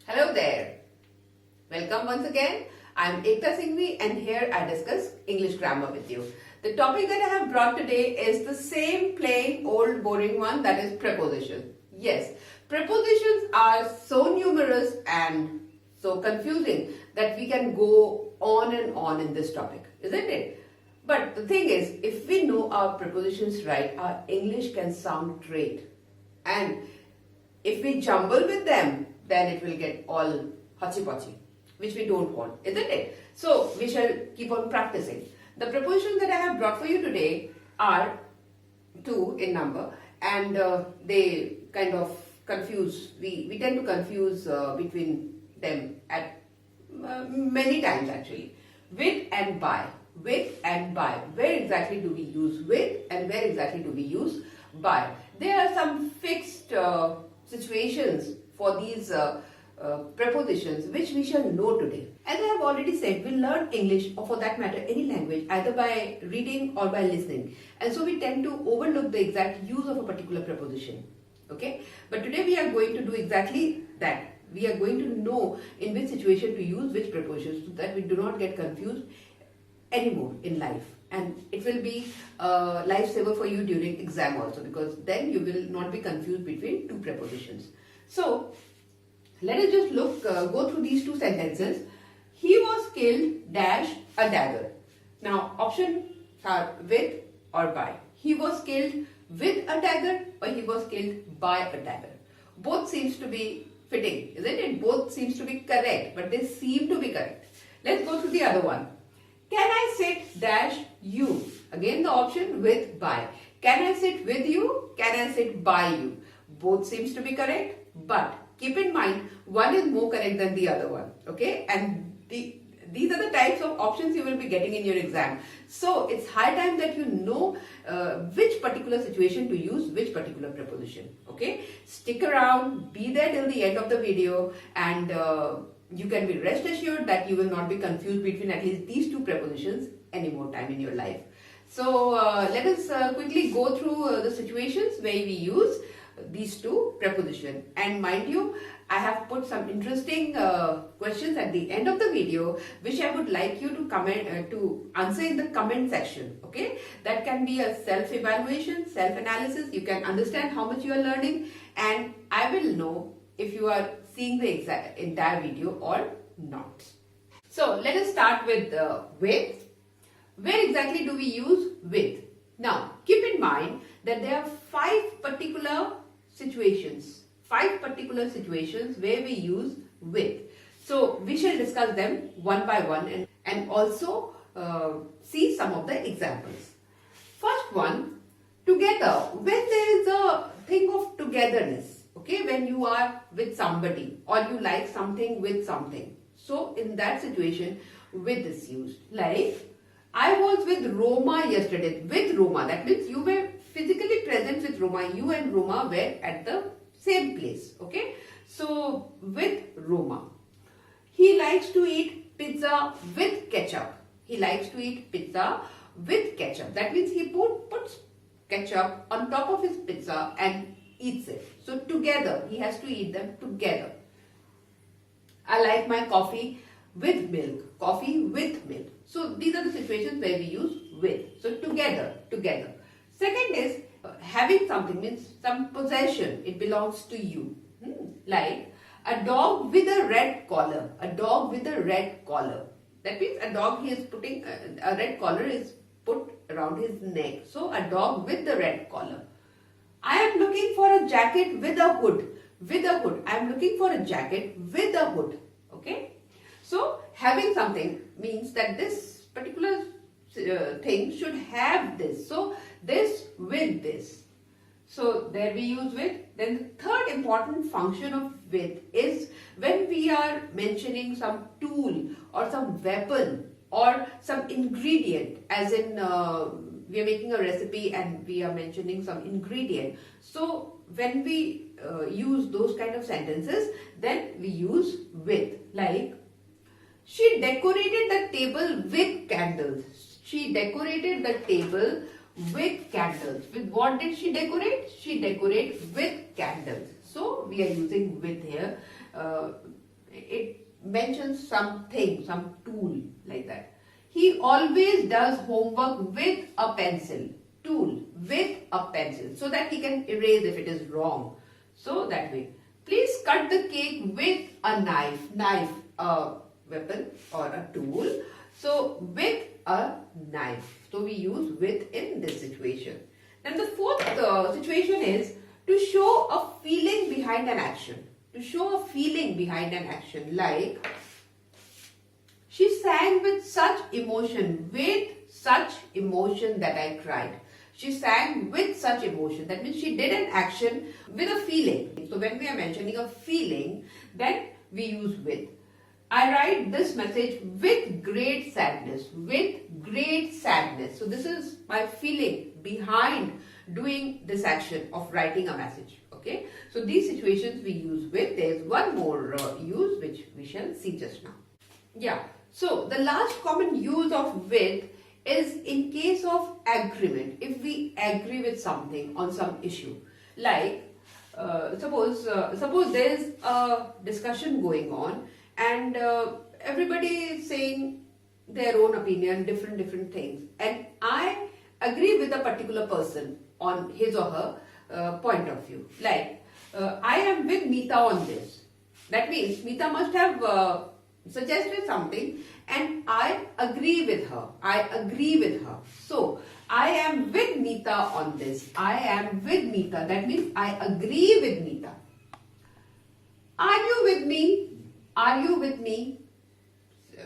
Hello there. Welcome once again. I'm Ekta Singhvi and here I discuss English grammar with you. The topic that I have brought today is the same plain old boring one, that is preposition. Yes, prepositions are so numerous and so confusing that we can go on and on in this topic, isn't it? But the thing is, if we know our prepositions right, our English can sound great. And if we jumble with them, then it will get all hotchy-potchy, which we don't want, isn't it? So we shall keep on practicing. The prepositions that I have brought for you today are two in number, and they kind of confuse. We tend to confuse between them at many times actually. With and by. With and by. Where exactly do we use with and where exactly do we use by? There are some fixed situations for these prepositions which we shall know today. As I have already said, we learn English, or for that matter any language, either by reading or by listening, and so we tend to overlook the exact use of a particular preposition. Okay, but today we are going to do exactly that. We are going to know in which situation to use which prepositions so that we do not get confused anymore in life, and it will be a lifesaver for you during exam also, because then you will not be confused between two prepositions. So let us just go through these two sentences. He was killed dash a dagger. Now options are with or by. He was killed with a dagger or he was killed by a dagger. Both seems to be fitting, isn't it? Both seems to be correct, but they seem to be correct. Let's go through the other one. Can I sit dash you? Again the option with by. Can I sit with you? Can I sit by you? Both seems to be correct, but keep in mind one is more correct than the other one. Okay, and these are the types of options you will be getting in your exam. So it's high time that you know which particular situation to use which particular preposition. Okay, stick around, be there till the end of the video, and you can be rest assured that you will not be confused between at least these two prepositions any more time in your life. So let us quickly go through the situations where we use these two prepositions. And mind you, I have put some interesting questions at the end of the video which I would like you to comment to answer in the comment section. Okay, that can be a self-evaluation, self-analysis. You can understand how much you are learning, and I will know if you are seeing the entire video or not. So let us start with with. Where exactly do we use with? Now keep in mind that there are five particular situations where we use with. So we shall discuss them one by one and also see some of the examples. First one, together. When there is a thing of togetherness, okay, when you are with somebody or you like something with something, so in that situation with is used. Like, I was with Roma yesterday. With Roma, that means you were physically present with Roma. You and Roma were at the same place. Okay, so with Roma. He likes to eat pizza with ketchup. He likes to eat pizza with ketchup. That means he puts ketchup on top of his pizza and eats it. So together, he has to eat them together. I like my coffee with milk. Coffee with milk. So these are the situations where we use with. So together. Second is having something, means some possession. It belongs to you. Like a dog with a red collar. A dog with a red collar. That means a dog, he is putting a red collar is put around his neck. So a dog with the red collar. I am looking for a jacket with a hood. With a hood. I am looking for a jacket with a hood. Okay. So having something means that this particular thing should have this. So this with this. So there we use with. Then the third important function of with is when we are mentioning some tool or some weapon or some ingredient, as in we are making a recipe and we are mentioning some ingredient. So when we use those kind of sentences, then we use with. Like, she decorated the table with candles. She decorated the table with candles. With what did she decorate? She decorated with candles. So we are using with here. it mentions something, some tool like that. He always does homework with a pencil. Tool, with a pencil, so that he can erase if it is wrong. So that way. Please cut the cake with a knife. Knife, a weapon or a tool. So with a knife. So we use with in this situation. Then the fourth situation is to show a feeling behind an action. To show a feeling behind an action, like she sang with such emotion that I cried. She sang with such emotion. That means she did an action with a feeling. So when we are mentioning a feeling, then we use with. I write this message with great sadness. With great sadness. So this is my feeling behind doing this action of writing a message. Okay. So these situations we use with. There is one more use which we shall see just now. Yeah. So the last common use of with is in case of agreement. If we agree with something on some issue, like suppose there is a discussion going on and everybody is saying their own opinion, different things, and I agree with a particular person on his or her point of view. Like I am with Meeta on this. That means Meeta must have suggested something and I agree with her. So I am with Meeta on this. I am with Meeta. That means I agree with Meeta. Are you with me? Are you with me?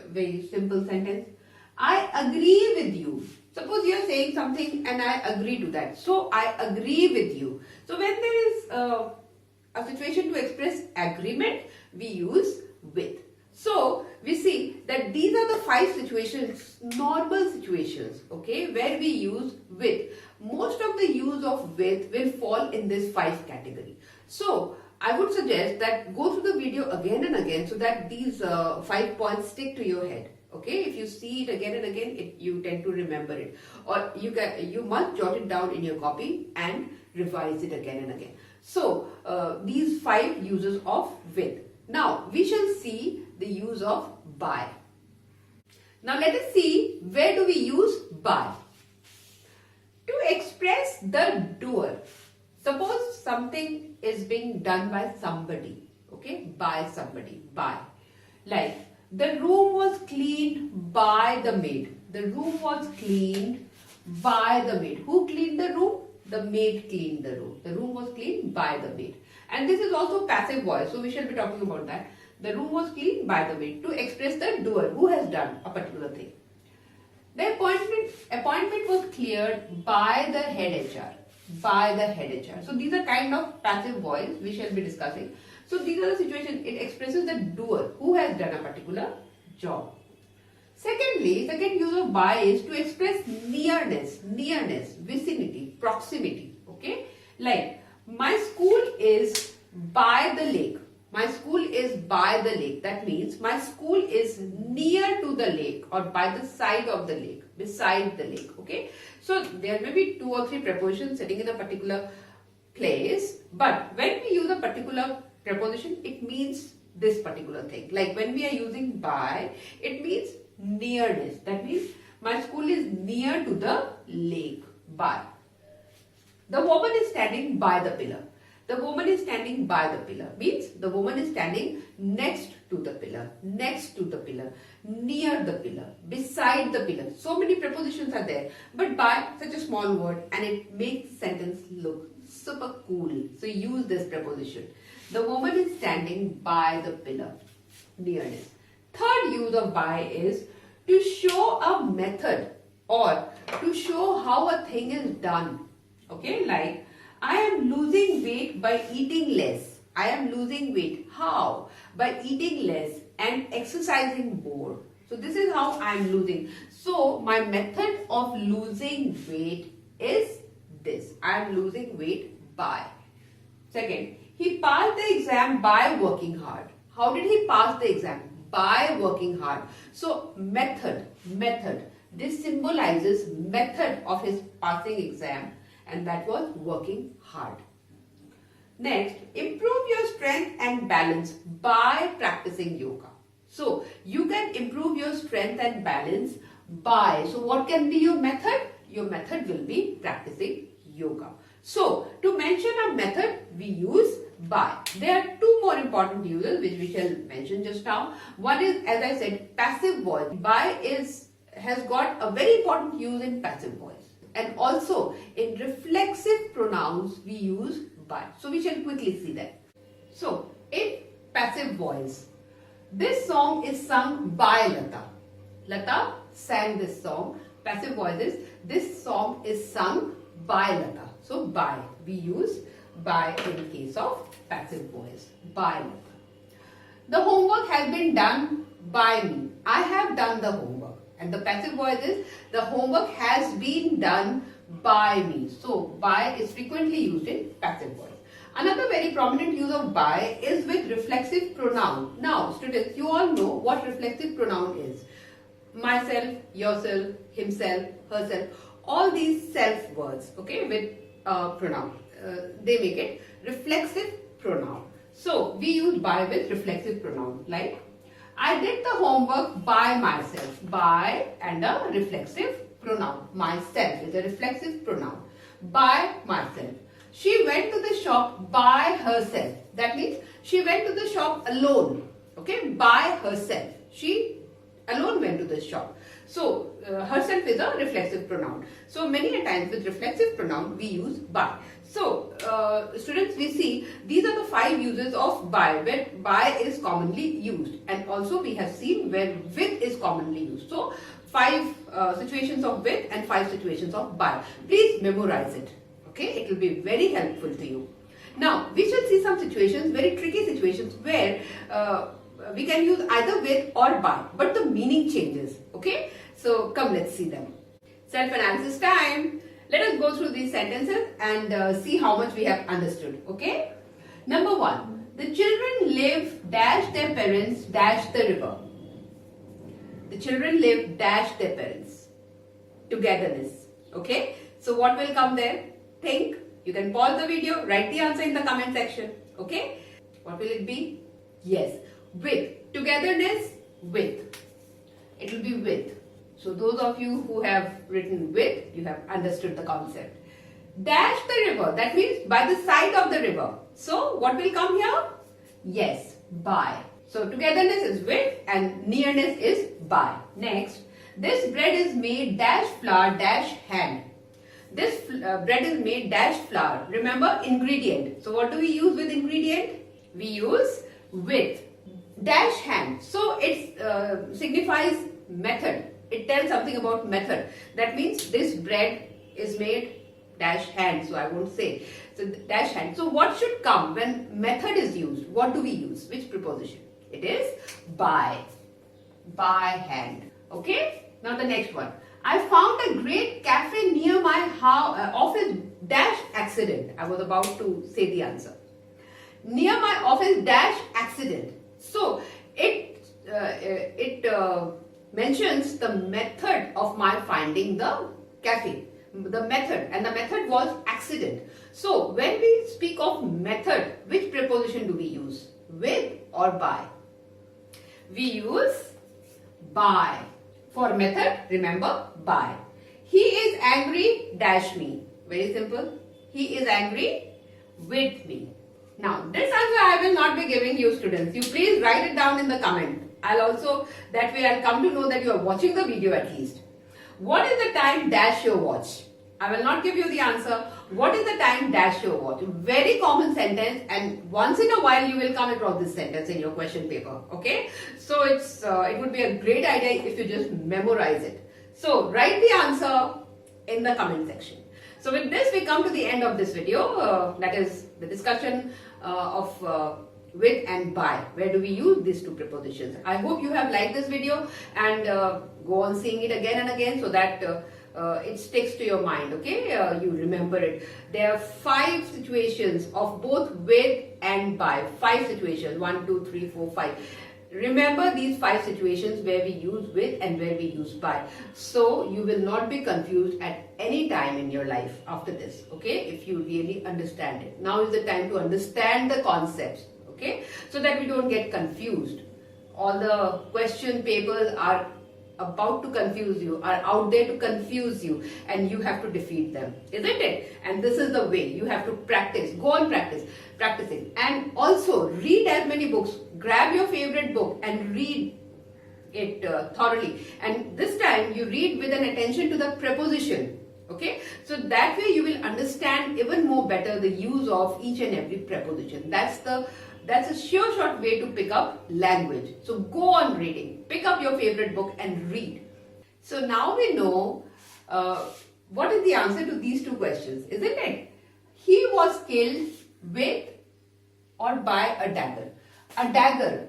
Very simple sentence. I agree with you. Suppose you are saying something and I agree to that. So I agree with you. So when there is a situation to express agreement, we use with. So we see that these are the 5 situations, normal situations, okay, where we use with. Most of the use of with will fall in this 5 category. So I would suggest that go through the video again and again so that these 5 points stick to your head. Okay, if you see it again and again, you tend to remember it, or you must jot it down in your copy and revise it again and again. So these 5 uses of with. Now we shall see the use of by. Now let us see where do we use by. To express the doer. Suppose something is being done by somebody, okay, by somebody, by. Like the room was cleaned by the maid. The room was cleaned by the maid. Who cleaned the room? The maid cleaned the room. The room was cleaned by the maid. And this is also passive voice, so we shall be talking about that. The room was cleaned by the maid, to express the doer who has done a particular thing. The appointment was cleared by the head HR. By the head HR. So these are kind of passive voice we shall be discussing. So these are the situations, it expresses the doer who has done a particular job. Secondly, second use of by is to express nearness, vicinity, proximity. Okay, like my school is by the lake. My school is by the lake. That means my school is near to the lake or by the side of the lake, beside the lake. Okay, so there may be 2 or 3 prepositions sitting in a particular place, but when we use a particular preposition, it means this particular thing. Like when we are using by, it means nearness. That means my school is near to the lake. By. The woman is standing by the pillar. The woman is standing by the pillar means the woman is standing next to the pillar, near the pillar, beside the pillar. So many prepositions are there, but by such a small word and it makes the sentence look super cool. So use this preposition. The woman is standing by the pillar, nearness. Third use of by is to show a method or to show how a thing is done. Okay, like I am losing weight by eating less. I am losing weight. How? By eating less and exercising more. So this is how I am losing. So my method of losing weight is this. I am losing weight by. Second, he passed the exam by working hard. How did he pass the exam? By working hard. So method. This symbolizes method of his passing exam. And that was working hard. Next, improve your strength and balance by practicing yoga. So, you can improve your strength and balance by. So, what can be your method? Your method will be practicing yoga. So, to mention a method, we use by. There are two more important uses which we shall mention just now. One is, as I said, passive voice. By has got a very important use in passive voice. And also, in reflexive pronouns, we use by. So, we shall quickly see that. So, in passive voice, this song is sung by Lata. Lata sang this song. Passive voice is, this song is sung by Lata. So, by. We use by in case of passive voice. By Lata. The homework has been done by me. I have done the homework. And the passive voice is, the homework has been done by me. So, by is frequently used in passive voice. Another very prominent use of by is with reflexive pronoun. Now, students, you all know what reflexive pronoun is. Myself, yourself, himself, herself. All these self words, okay, with pronoun. They make it reflexive pronoun. So, we use by with reflexive pronoun. Like, I did the homework by myself. By and a reflexive pronoun. Myself is a reflexive pronoun. By myself. She went to the shop by herself. That means she went to the shop alone. Okay, by herself. She alone went to the shop. So, herself is a reflexive pronoun. So, many a times with reflexive pronoun, we use by. So, students, we see these are the 5 uses of by, where by is commonly used. And also, we have seen where with is commonly used. So, 5 situations of with and 5 situations of by. Please memorize it. Okay, it will be very helpful to you. Now, we shall see some situations, very tricky situations where we can use either with or by, but the meaning changes. Okay, so come, let's see them. Self-analysis time. Let us go through these sentences and see how much we have understood. Okay, number 1. The children live dash their parents dash the river. The children live dash their parents. Togetherness. Okay, so what will come there? Think. You can pause the video, write the answer in the comment section. Okay, what will it be? Yes, with. Togetherness, with. It will be with. So those of you who have written with, you have understood the concept. Dash the river, that means by the side of the river. So what will come here? Yes, by. So togetherness is with and nearness is by. Next, this bread is made dash flour dash hand. This bread is made dash flour. Remember, ingredient. So what do we use with ingredient? We use with. Dash hand. So it signifies method. It tells something about method. That means this bread is made dash hand. So I won't say. So dash hand. So what should come when method is used? What do we use? Which preposition? It is by. By hand. Okay. Now the next one. I found a great cafe near my office dash accident. I was about to say the answer. Near my office dash accident. So it mentions the method of my finding the cafe. The method, and the method was accident. So when we speak of method, which preposition do we use? With or by? We use by. For method, remember by. He is angry dash me. Very simple. He is angry with me. Now, this answer I will not be giving you, students. You please write it down in the comment. I'll also, that way I'll come to know that you are watching the video at least. What is the time dash your watch? I will not give you the answer. What is the time dash your watch? Very common sentence, and once in a while you will come across this sentence in your question paper. Okay? So it would be a great idea if you just memorize it. So write the answer in the comment section. So with this we come to the end of this video. That is the discussion of with and by. Where do we use these two prepositions? I hope you have liked this video and go on seeing it again and again so that it sticks to your mind, okay? You remember it. There are 5 situations of both with and by. 5 situations. 1, 2, 3, 4, 5. Remember these 5 situations where we use with and where we use by. So you will not be confused at any time in your life after this, okay? If you really understand it. Now is the time to understand the concepts, okay? So that we don't get confused. All the question papers are about to confuse you, are out there to confuse you, and you have to defeat them, isn't it? And this is the way you have to practice. Go on practicing, and also read as many books. Grab your favorite book and read it thoroughly. And this time you read with an attention to the preposition. Okay, so that way you will understand even more better the use of each and every preposition. That's a sure short way to pick up language. So go on reading. Pick up your favorite book and read. So now we know what is the answer to these 2 questions, isn't it? He was killed with or by a dagger. A dagger,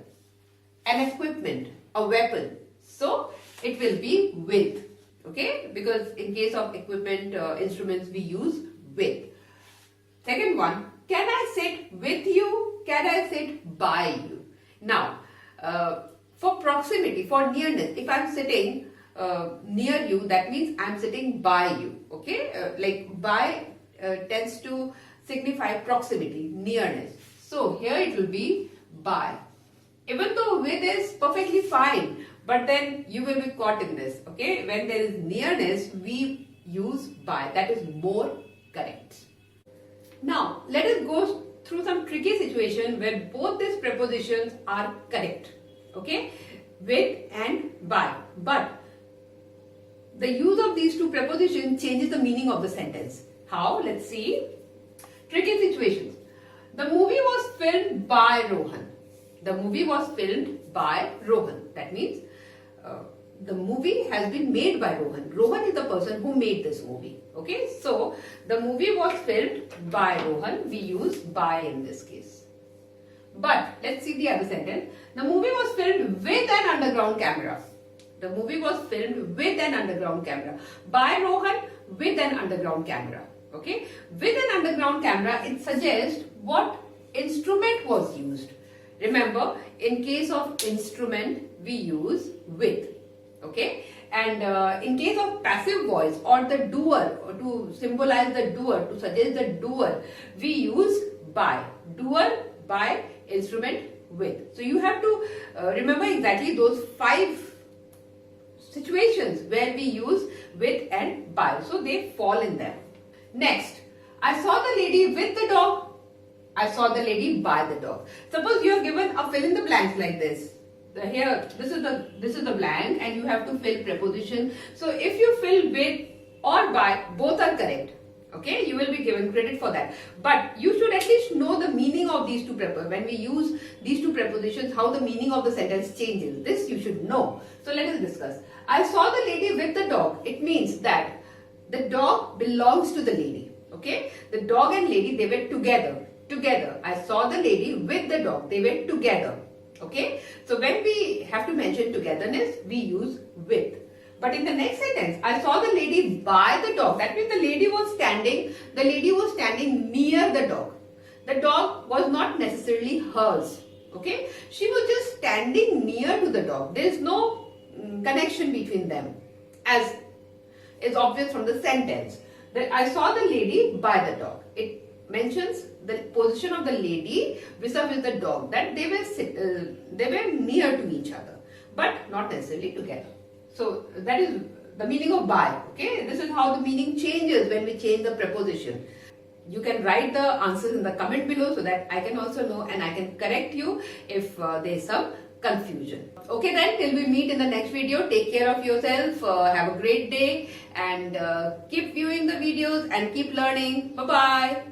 an equipment, a weapon. So it will be with. Okay, because in case of equipment, instruments, we use with. Second one, can I sit with you? Can I sit by you? Now, for proximity, for nearness, if I'm sitting near you, that means I'm sitting by you. Okay, like by tends to signify proximity, nearness. So here it will be by. Even though with is perfectly fine, but then you will be caught in this. Okay, when there is nearness, we use by. That is more correct. Now, let us go through some tricky situation where both these prepositions are correct. Okay, with and by. But the use of these 2 prepositions changes the meaning of the sentence. How? Let's see. Tricky situations. The movie was filmed by Rohan. The movie was filmed by Rohan. That means the movie has been made by Rohan. Rohan is the person who made this movie. Okay, so the movie was filmed by Rohan. We use by in this case. But let's see the other sentence. The movie was filmed with an underground camera. The movie was filmed with an underground camera. By Rohan, with an underground camera. Okay, with an underground camera, it suggests what instrument was used. Remember, in case of instrument, we use with. Okay, and in case of passive voice or the doer, or to symbolize the doer, to suggest the doer, we use by. Doer, by, instrument, with. So you have to remember exactly those 5 situations where we use with and by. So they fall in there. Next, I saw the lady with the dog. I saw the lady by the dog. Suppose you are given a fill in the blanks like this. Here, this is the blank, and you have to fill preposition. So if you fill with or by, both are correct. Okay, you will be given credit for that. But you should at least know the meaning of these 2 prepositions. When we use these 2 prepositions, how the meaning of the sentence changes. This you should know. So let us discuss. I saw the lady with the dog. It means that the dog belongs to the lady. Okay, the dog and lady, they were together. I saw the lady with the dog. They were together. Okay, so when we have to mention togetherness, we use with. But in the next sentence, I saw the lady by the dog. That means the lady was standing near the dog. The dog was not necessarily hers. Okay, she was just standing near to the dog. There is no connection between them, as is obvious from the sentence. That I saw the lady by the dog. It mentions the position of the lady vis-a-vis the dog, that they were near to each other, but not necessarily together. So that is the meaning of by. Okay, this is how the meaning changes when we change the preposition. You can write the answers in the comment below so that I can also know and I can correct you if there is some confusion. Okay then, till we meet in the next video, take care of yourself, have a great day, and keep viewing the videos and keep learning. Bye bye.